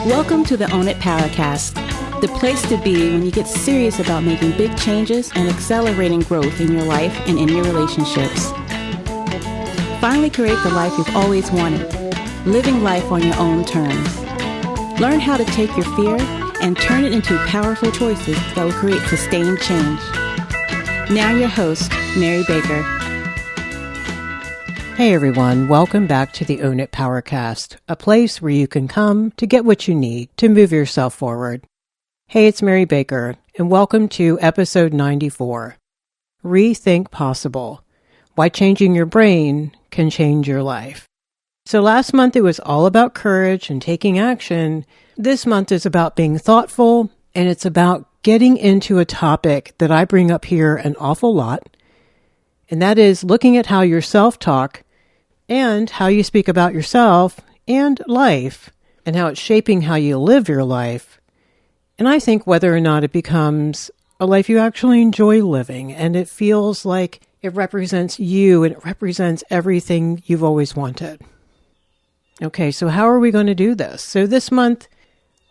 Welcome to the Own It Powercast, the place to be when you get serious about making big changes and accelerating growth in your life and in your relationships. Finally create the life you've always wanted, living life on your own terms. Learn how to take your fear and turn it into powerful choices that will create sustained change. Now your host, Mary Baker. Hey everyone, welcome back to the Own It Powercast, a place where you can come to get what you need to move yourself forward. Hey, it's Mary Baker, and welcome to episode 94, Rethink Possible, Why Changing Your Brain Can Change Your Life. So last month it was all about courage and taking action. This month is about being thoughtful, and it's about getting into a topic that I bring up here an awful lot, and that is looking at how your self-talk and how you speak about yourself and life, and how it's shaping how you live your life. And I think whether or not it becomes a life you actually enjoy living, and it feels like it represents you and it represents everything you've always wanted. Okay, so how are we going to do this? So this month,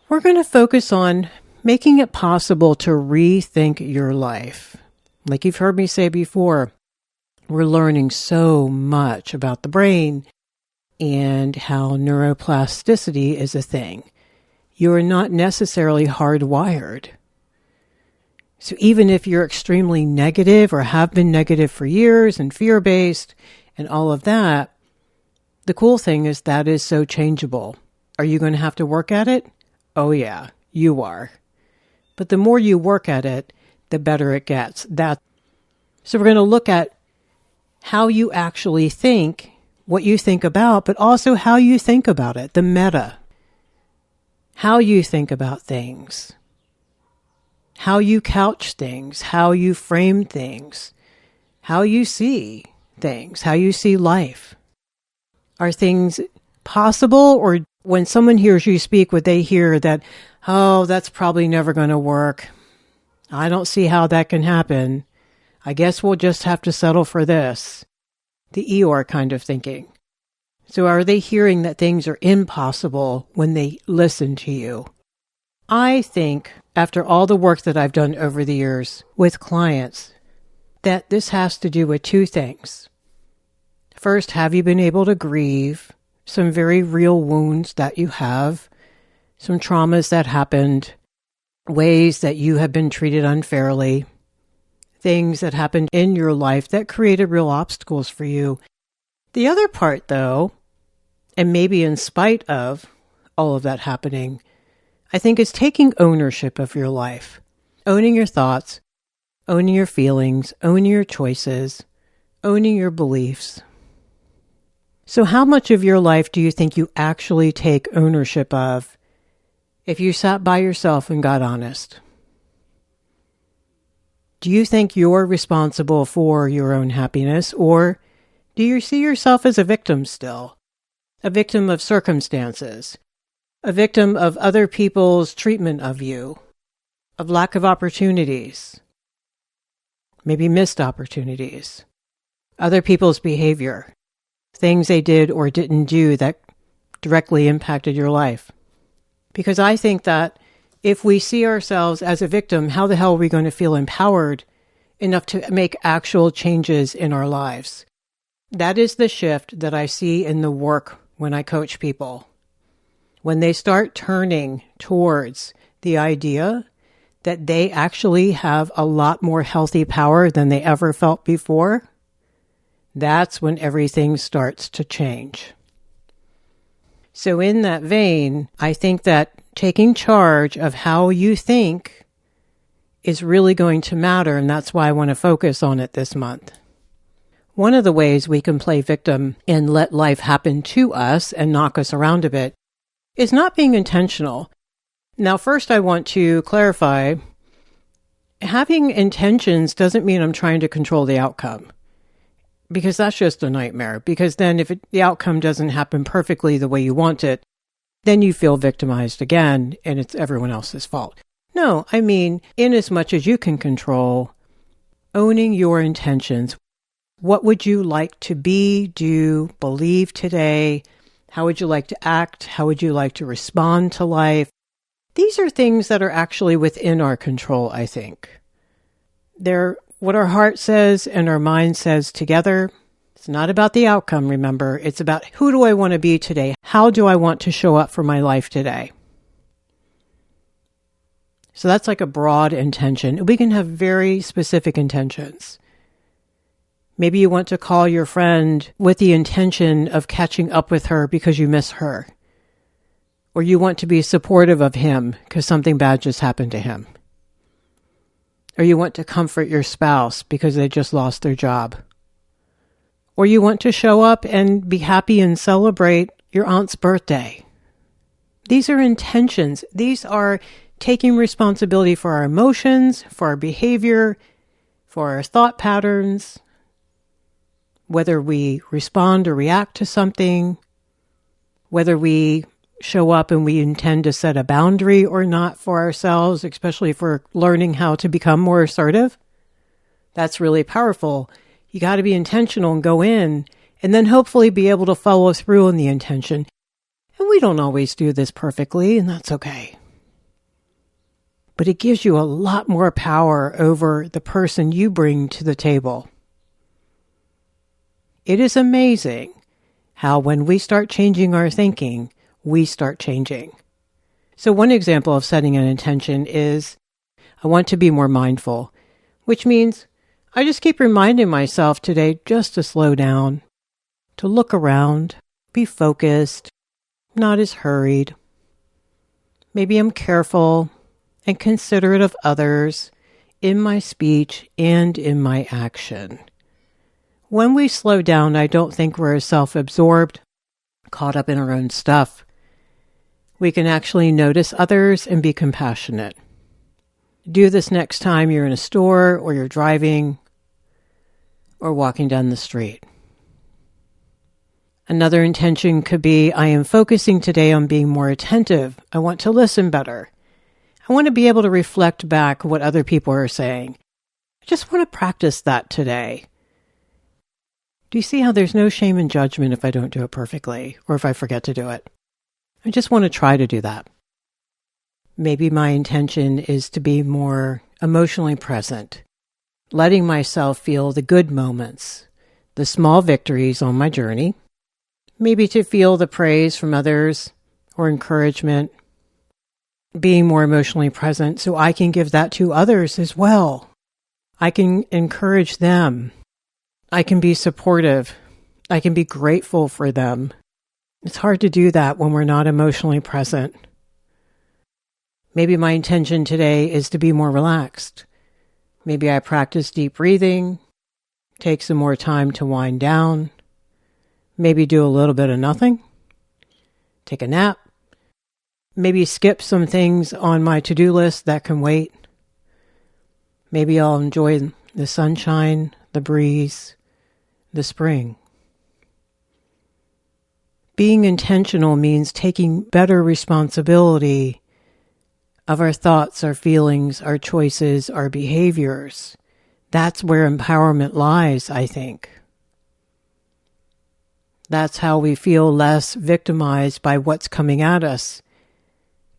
we're going to focus on making it possible to rethink your life. Like you've heard me say before, we're learning so much about the brain and how neuroplasticity is a thing. You are not necessarily hardwired. So even if you're extremely negative or have been negative for years and fear-based and all of that, the cool thing is that is so changeable. Are you going to have to work at it? Oh yeah, you are. But the more you work at it, the better it gets. So we're going to look at how you actually think, what you think about, but also how you think about it, the meta. How you think about things. How you couch things, how you frame things, how you see things, how you see life. Are things possible, or when someone hears you speak, would they hear that, oh, that's probably never going to work. I don't see how that can happen. I guess we'll just have to settle for this. The Eeyore kind of thinking. So are they hearing that things are impossible when they listen to you? I think, after all the work that I've done over the years with clients, that this has to do with two things. First, have you been able to grieve some very real wounds that you have, some traumas that happened, ways that you have been treated unfairly, things that happened in your life that created real obstacles for you. The other part, though, and maybe in spite of all of that happening, I think is taking ownership of your life, owning your thoughts, owning your feelings, owning your choices, owning your beliefs. So how much of your life do you think you actually take ownership of if you sat by yourself and got honest? Do you think you're responsible for your own happiness, or do you see yourself as a victim still? A victim of circumstances, a victim of other people's treatment of you, of lack of opportunities, maybe missed opportunities, other people's behavior, things they did or didn't do that directly impacted your life. Because I think that if we see ourselves as a victim, how the hell are we going to feel empowered enough to make actual changes in our lives? That is the shift that I see in the work when I coach people. When they start turning towards the idea that they actually have a lot more healthy power than they ever felt before, that's when everything starts to change. So in that vein, I think that taking charge of how you think is really going to matter, and that's why I want to focus on it this month. One of the ways we can play victim and let life happen to us and knock us around a bit is not being intentional. Now, first I want to clarify, having intentions doesn't mean I'm trying to control the outcome, because that's just a nightmare. Because then if the outcome doesn't happen perfectly the way you want it, then you feel victimized again and it's everyone else's fault. No, I mean, in as much as you can control, owning your intentions. What would you like to be, do, believe today? How would you like to act? How would you like to respond to life? These are things that are actually within our control, I think. They're what our heart says and our mind says together. It's not about the outcome, remember. It's about who do I want to be today? How do I want to show up for my life today? So that's like a broad intention. We can have very specific intentions. Maybe you want to call your friend with the intention of catching up with her because you miss her. Or you want to be supportive of him because something bad just happened to him. Or you want to comfort your spouse because they just lost their job. Or you want to show up and be happy and celebrate your aunt's birthday. These are intentions. These are taking responsibility for our emotions, for our behavior, for our thought patterns, whether we respond or react to something, whether we show up and we intend to set a boundary or not for ourselves, especially if we're learning how to become more assertive. That's really powerful. You got to be intentional and go in and then hopefully be able to follow through on the intention. And we don't always do this perfectly, and that's okay. But it gives you a lot more power over the person you bring to the table. It is amazing how when we start changing our thinking, we start changing. So one example of setting an intention is, I want to be more mindful, which means I just keep reminding myself today just to slow down, to look around, be focused, not as hurried. Maybe I'm careful and considerate of others in my speech and in my action. When we slow down, I don't think we're as self-absorbed, caught up in our own stuff. We can actually notice others and be compassionate. Do this next time you're in a store or you're driving or walking down the street. Another intention could be, I am focusing today on being more attentive. I want to listen better. I want to be able to reflect back what other people are saying. I just want to practice that today. Do you see how there's no shame in judgment if I don't do it perfectly or if I forget to do it? I just want to try to do that. Maybe my intention is to be more emotionally present, letting myself feel the good moments, the small victories on my journey, maybe to feel the praise from others or encouragement, being more emotionally present so I can give that to others as well. I can encourage them. I can be supportive. I can be grateful for them. It's hard to do that when we're not emotionally present. Maybe my intention today is to be more relaxed. Maybe I practice deep breathing, take some more time to wind down, maybe do a little bit of nothing, take a nap, maybe skip some things on my to-do list that can wait. Maybe I'll enjoy the sunshine, the breeze, the spring. Being intentional means taking better responsibility of our thoughts, our feelings, our choices, our behaviors. That's where empowerment lies, I think. That's how we feel less victimized by what's coming at us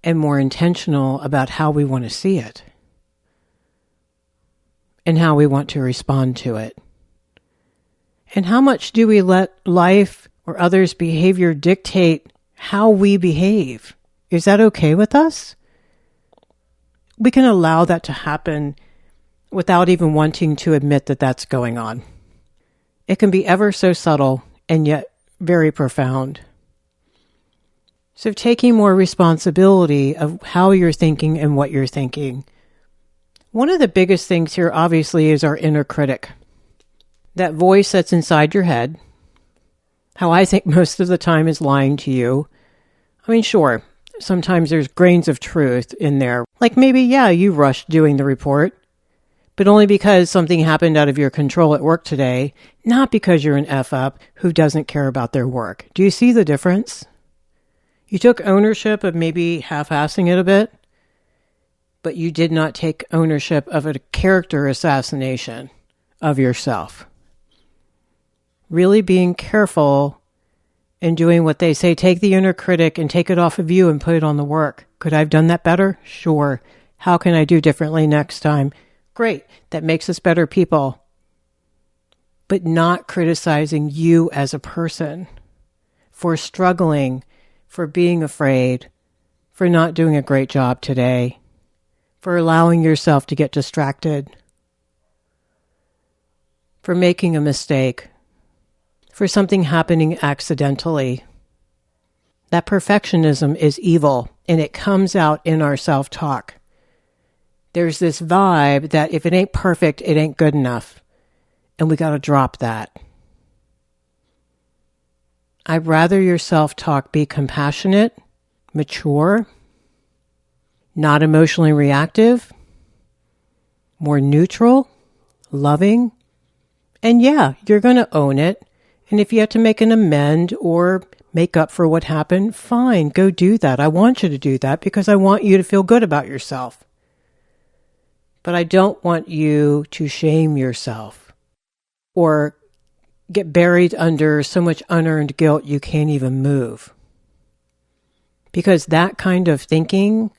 and more intentional about how we want to see it and how we want to respond to it. And how much do we let life or others' behavior dictate how we behave? Is that okay with us? We can allow that to happen without even wanting to admit that that's going on. It can be ever so subtle and yet very profound. So taking more responsibility of how you're thinking and what you're thinking. One of the biggest things here, obviously, is our inner critic. That voice that's inside your head, how I think most of the time is lying to you. I mean, sure, sometimes there's grains of truth in there. Like maybe, yeah, you rushed doing the report, but only because something happened out of your control at work today, not because you're an F-up who doesn't care about their work. Do you see the difference? You took ownership of maybe half-assing it a bit, but you did not take ownership of a character assassination of yourself. Really being careful and doing what they say. Take the inner critic and take it off of you and put it on the work. Could I have done that better? Sure. How can I do differently next time? Great. That makes us better people. But not criticizing you as a person for struggling, for being afraid, for not doing a great job today, for allowing yourself to get distracted, for making a mistake, for something happening accidentally. That perfectionism is evil, and it comes out in our self-talk. There's this vibe that if it ain't perfect, it ain't good enough, and we got to drop that. I'd rather your self-talk be compassionate, mature, not emotionally reactive, more neutral, loving, and yeah, you're going to own it. And if you have to make an amend or make up for what happened, fine, go do that. I want you to do that because I want you to feel good about yourself. But I don't want you to shame yourself or get buried under so much unearned guilt you can't even move. Because that kind of thinking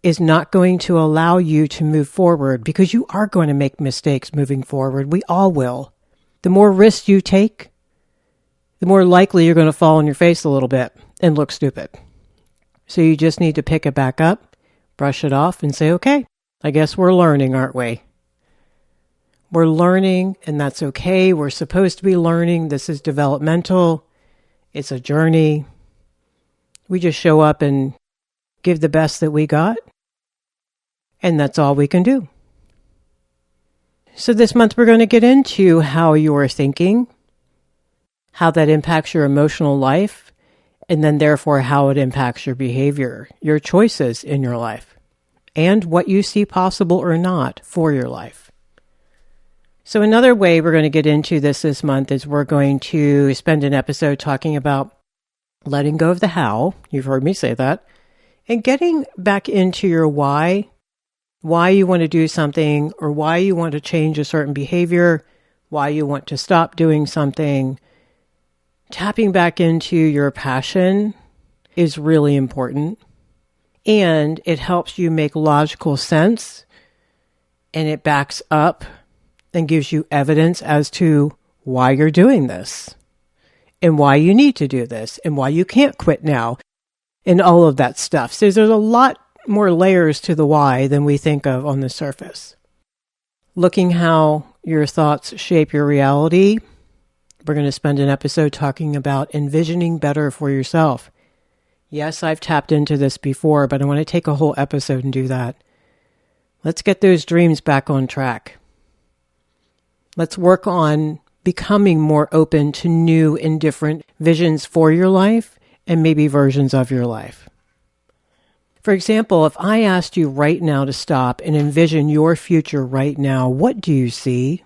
is not going to allow you to move forward, because you are going to make mistakes moving forward. We all will. The more risks you take, the more likely you're going to fall on your face a little bit and look stupid. So you just need to pick it back up, brush it off, and say, okay, I guess we're learning, aren't we? We're learning, and that's okay. We're supposed to be learning. This is developmental. It's a journey. We just show up and give the best that we got, and that's all we can do. So this month we're going to get into how you're thinking, how that impacts your emotional life, and then therefore how it impacts your behavior, your choices in your life, and what you see possible or not for your life. So another way we're going to get into this month is we're going to spend an episode talking about letting go of the how. You've heard me say that. And getting back into your why you want to do something, or why you want to change a certain behavior, why you want to stop doing something. Tapping back into your passion is really important. And it helps you make logical sense, and it backs up and gives you evidence as to why you're doing this, and why you need to do this, and why you can't quit now, and all of that stuff. So there's a lot more layers to the why than we think of on the surface. Looking how your thoughts shape your reality, we're going to spend an episode talking about envisioning better for yourself. Yes, I've tapped into this before, but I want to take a whole episode and do that. Let's get those dreams back on track. Let's work on becoming more open to new and different visions for your life and maybe versions of your life. For example, if I asked you right now to stop and envision your future right now, what do you see?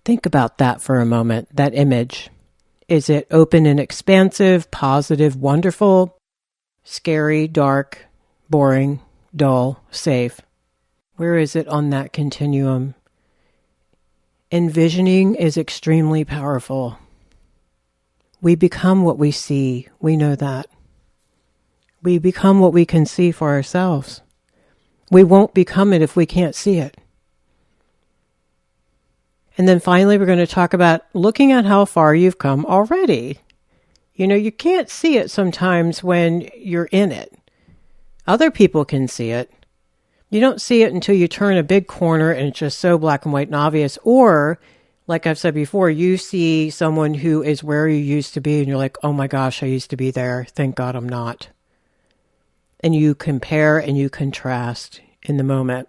Think about that for a moment, that image. Is it open and expansive, positive, wonderful, scary, dark, boring, dull, safe? Where is it on that continuum? Envisioning is extremely powerful. We become what we see. We know that. We become what we can see for ourselves. We won't become it if we can't see it. And then finally, we're going to talk about looking at how far you've come already. You know, you can't see it sometimes when you're in it. Other people can see it. You don't see it until you turn a big corner and it's just so black and white and obvious. Or, like I've said before, you see someone who is where you used to be and you're like, oh my gosh, I used to be there. Thank God I'm not. And you compare and you contrast in the moment.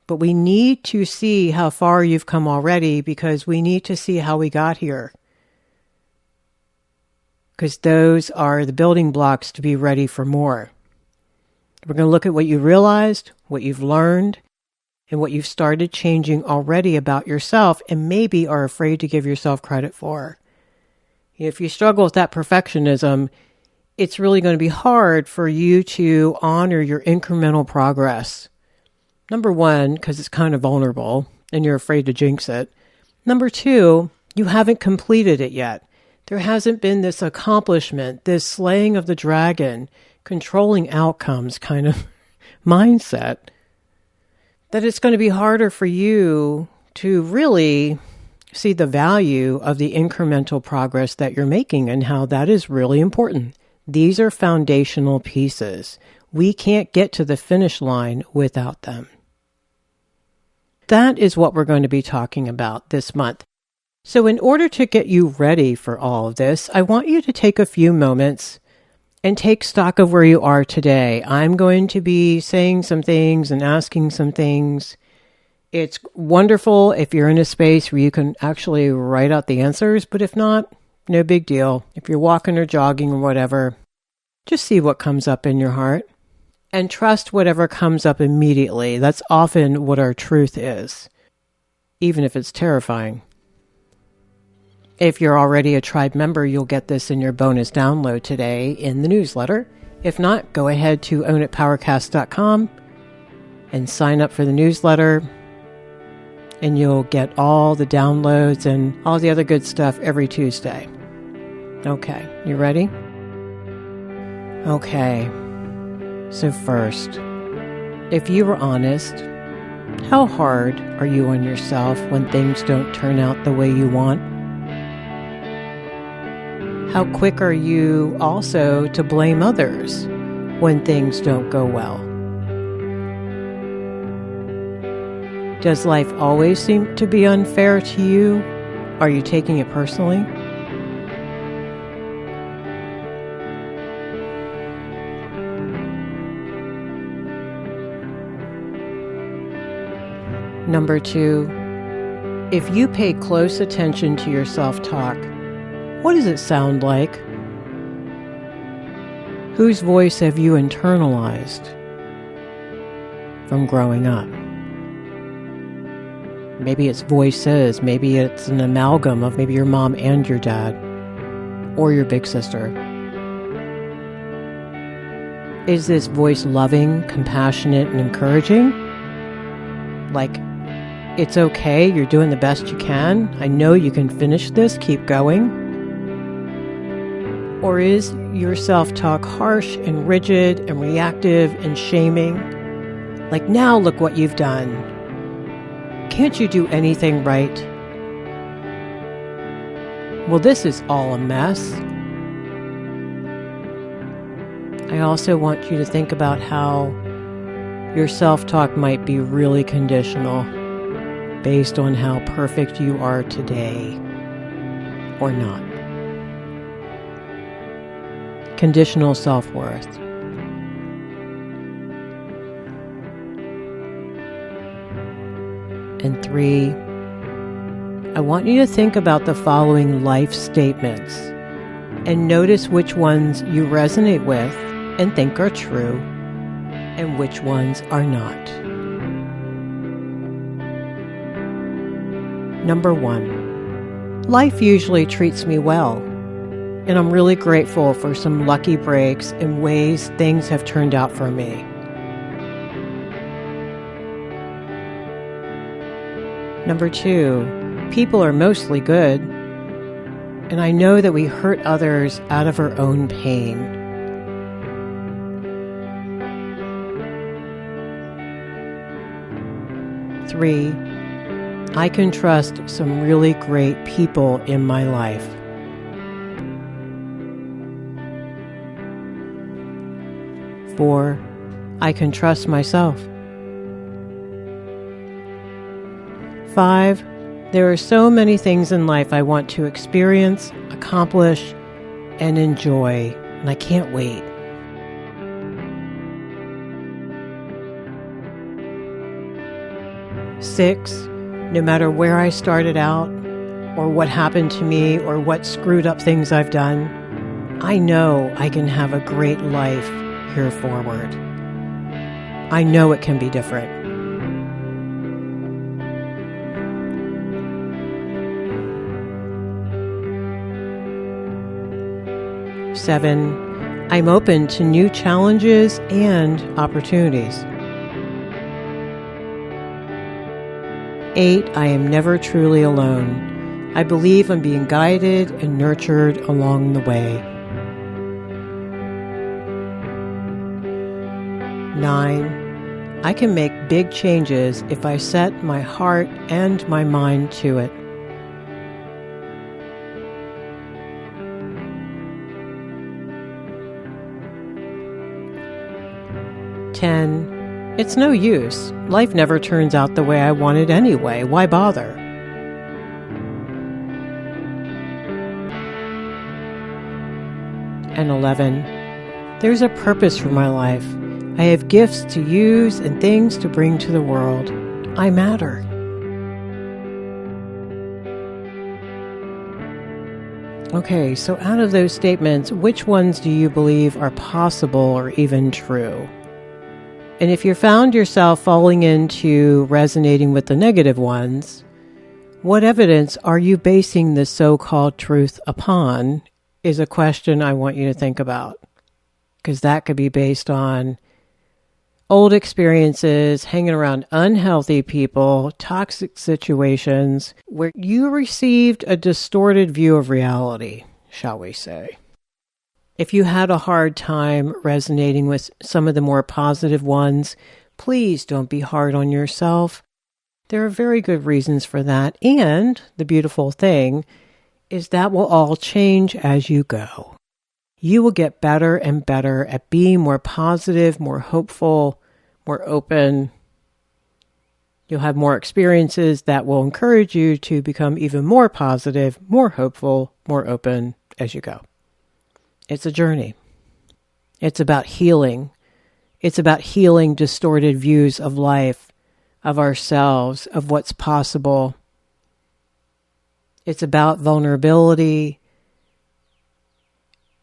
But we need to see how far you've come already, because we need to see how we got here. Because those are the building blocks to be ready for more. We're going to look at what you realized, what you've learned, and what you've started changing already about yourself and maybe are afraid to give yourself credit for. If you struggle with that perfectionism, it's really going to be hard for you to honor your incremental progress. Number one, because it's kind of vulnerable and you're afraid to jinx it. Number two, You haven't completed it yet. There hasn't been this accomplishment, this slaying of the dragon, controlling outcomes kind of mindset, that it's going to be harder for you to really see the value of the incremental progress that you're making and how that is really important. These are foundational pieces. We can't get to the finish line without them. That is what we're going to be talking about this month. So in order to get you ready for all of this, I want you to take a few moments and take stock of where you are today. I'm going to be saying some things and asking some things. It's wonderful if you're in a space where you can actually write out the answers, but if not, no big deal. If you're walking or jogging or whatever, just see what comes up in your heart and trust whatever comes up immediately. That's often what our truth is, even if it's terrifying. If you're already a tribe member, you'll get this in your bonus download today in the newsletter. If not, go ahead to ownitpowercast.com and sign up for the newsletter, and you'll get all the downloads and all the other good stuff every Tuesday. Okay, you ready? Okay, so first, if you were honest, how hard are you on yourself when things don't turn out the way you want? How quick are you also to blame others when things don't go well? Does life always seem to be unfair to you? Are you taking it personally? Number 2, if you pay close attention to your self-talk, what does it sound like? Whose voice have you internalized from growing up? Maybe it's voices, maybe it's an amalgam of maybe your mom and your dad, or your big sister. Is this voice loving, compassionate, and encouraging? Like, it's okay, you're doing the best you can, I know you can finish this, keep going? Or is your self-talk harsh and rigid and reactive and shaming? Like, now look what you've done. Can't you do anything right? Well, this is all a mess. I also want you to think about how your self-talk might be really conditional based on how perfect you are today or not. Conditional self-worth. And 3, I want you to think about the following life statements and notice which ones you resonate with and think are true and which ones are not. Number 1, life usually treats me well, and I'm really grateful for some lucky breaks and ways things have turned out for me. Number 2, people are mostly good, and I know that we hurt others out of our own pain. Three, I can trust some really great people in my life. 4, I can trust myself. 5, there are so many things in life I want to experience, accomplish, and enjoy, and I can't wait. 6, no matter where I started out, or what happened to me, or what screwed up things I've done, I know I can have a great life here forward. I know it can be different. 7, I'm open to new challenges and opportunities. 8, I am never truly alone. I believe I'm being guided and nurtured along the way. 9. I can make big changes if I set my heart and my mind to it. 10. It's no use. Life never turns out the way I want it anyway. Why bother? And 11. There's a purpose for my life. I have gifts to use and things to bring to the world. I matter. Okay, so out of those statements, which ones do you believe are possible or even true? And if you found yourself falling into resonating with the negative ones, what evidence are you basing this so-called truth upon is a question I want you to think about. Because that could be based on old experiences, hanging around unhealthy people, toxic situations, where you received a distorted view of reality, shall we say. If you had a hard time resonating with some of the more positive ones, please don't be hard on yourself. There are very good reasons for that. And the beautiful thing is that will all change as you go. You will get better and better at being more positive, more hopeful, more open. You'll have more experiences that will encourage you to become even more positive, more hopeful, more open as you go. It's a journey. It's about healing. It's about healing distorted views of life, of ourselves, of what's possible. It's about vulnerability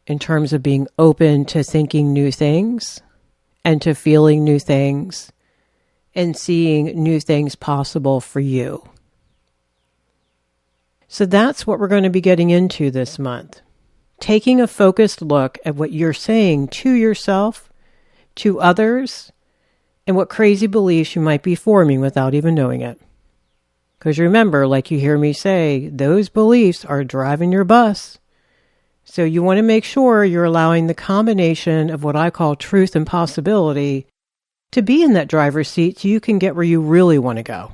in terms of being open to thinking new things and to feeling new things and seeing new things possible for you. So that's what we're going to be getting into this month. Taking a focused look at what you're saying to yourself, to others, and what crazy beliefs you might be forming without even knowing it. Because remember, like you hear me say, those beliefs are driving your bus. So you want to make sure you're allowing the combination of what I call truth and possibility to be in that driver's seat so you can get where you really want to go.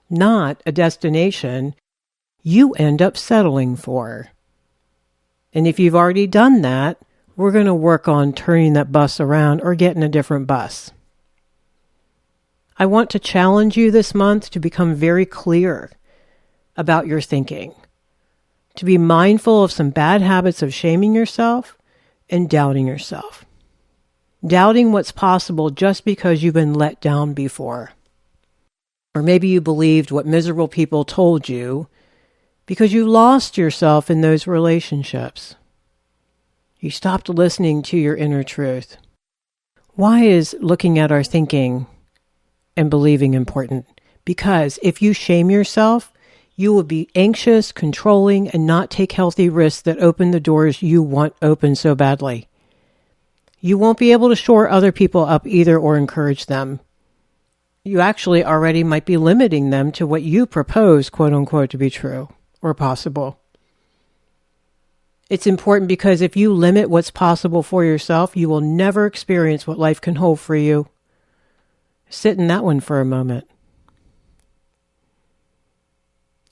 Not a destination you end up settling for. And if you've already done that, we're going to work on turning that bus around or getting a different bus. I want to challenge you this month to become very clear about your thinking, to be mindful of some bad habits of shaming yourself and doubting yourself. Doubting what's possible just because you've been let down before. Or maybe you believed what miserable people told you because you lost yourself in those relationships. You stopped listening to your inner truth. Why is looking at our thinking and believing important? Because if you shame yourself, you will be anxious, controlling, and not take healthy risks that open the doors you want open so badly. You won't be able to shore other people up either or encourage them. You actually already might be limiting them to what you propose, quote unquote, to be true or possible. It's important because if you limit what's possible for yourself, you will never experience what life can hold for you. Sit in that one for a moment.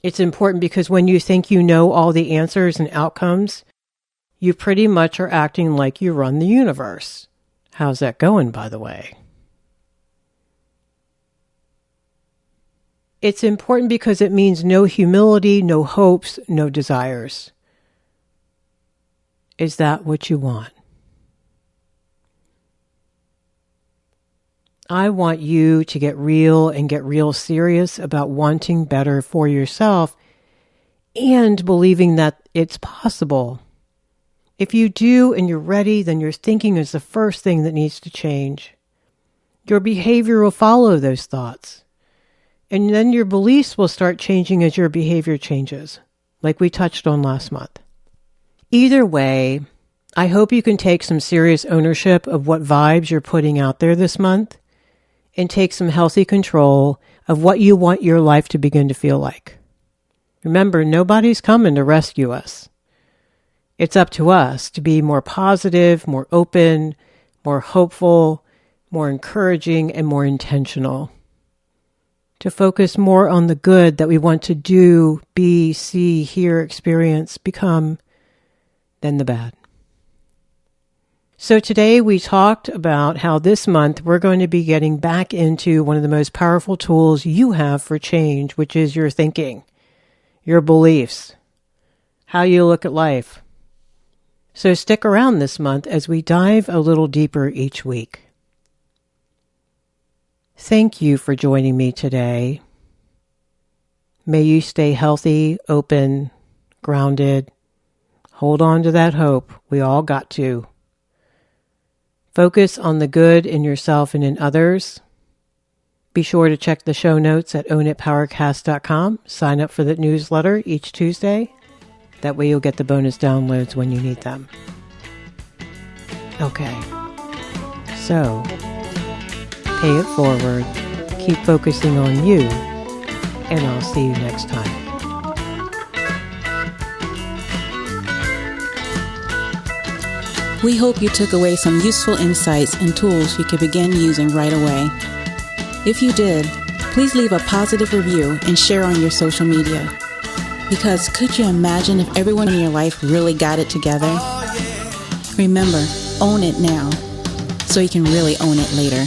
It's important because when you think you know all the answers and outcomes, you pretty much are acting like you run the universe. How's that going, by the way? It's important because it means no humility, no hopes, no desires. Is that what you want? I want you to get real and get real serious about wanting better for yourself and believing that it's possible. If you do and you're ready, then your thinking is the first thing that needs to change. Your behavior will follow those thoughts. And then your beliefs will start changing as your behavior changes, like we touched on last month. Either way, I hope you can take some serious ownership of what vibes you're putting out there this month and take some healthy control of what you want your life to begin to feel like. Remember, nobody's coming to rescue us. It's up to us to be more positive, more open, more hopeful, more encouraging, and more intentional. To focus more on the good that we want to do, be, see, hear, experience, become, than the bad. So today we talked about how this month we're going to be getting back into one of the most powerful tools you have for change, which is your thinking, your beliefs, how you look at life. So stick around this month as we dive a little deeper each week. Thank you for joining me today. May you stay healthy, open, grounded. Hold on to that hope. We all got to. Focus on the good in yourself and in others. Be sure to check the show notes at ownitpowercast.com. Sign up for the newsletter each Tuesday. That way you'll get the bonus downloads when you need them. Okay. So, pay it forward. Keep focusing on you. And I'll see you next time. We hope you took away some useful insights and tools you can begin using right away. If you did, please leave a positive review and share on your social media. Because could you imagine if everyone in your life really got it together? Remember, own it now, so you can really own it later.